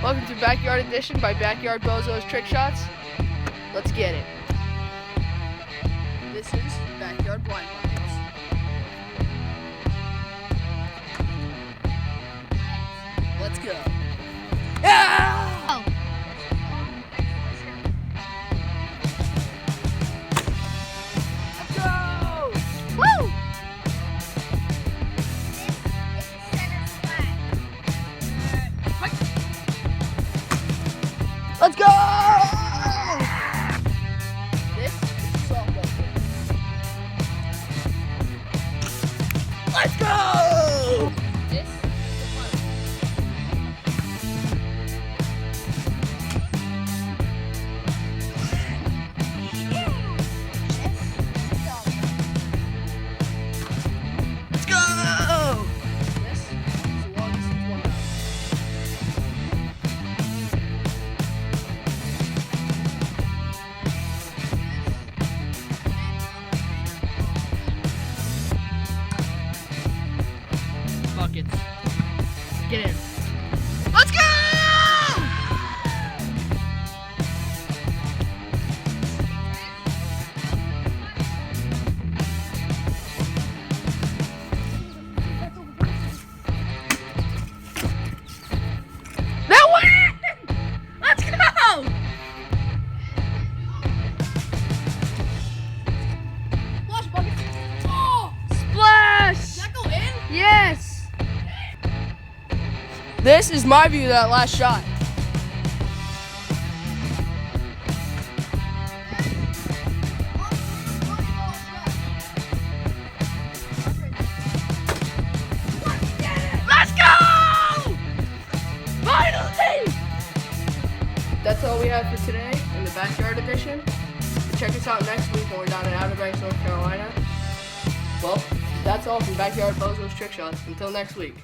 Welcome to Backyard Edition by Backyard Bozos Trick Shots. Let's get it. This is Backyard Blind Buckets. Let's go. Yeah! Oh. Let's go! Woo! Let's go! This is softball. Let's go! This is the punt. Let's go! This is the longest one out. Buckets. Get in. Let's go! That win! Let's go! Flush bucket. Oh! Splash! Does that go in? Yes! This is my view of that last shot. Let's go! Finally! That's all we have for today in the Backyard Edition. Check us out next week when we're down in Outer Banks, North Carolina. Well, that's all from Backyard Bozos Trick Shots. Until next week.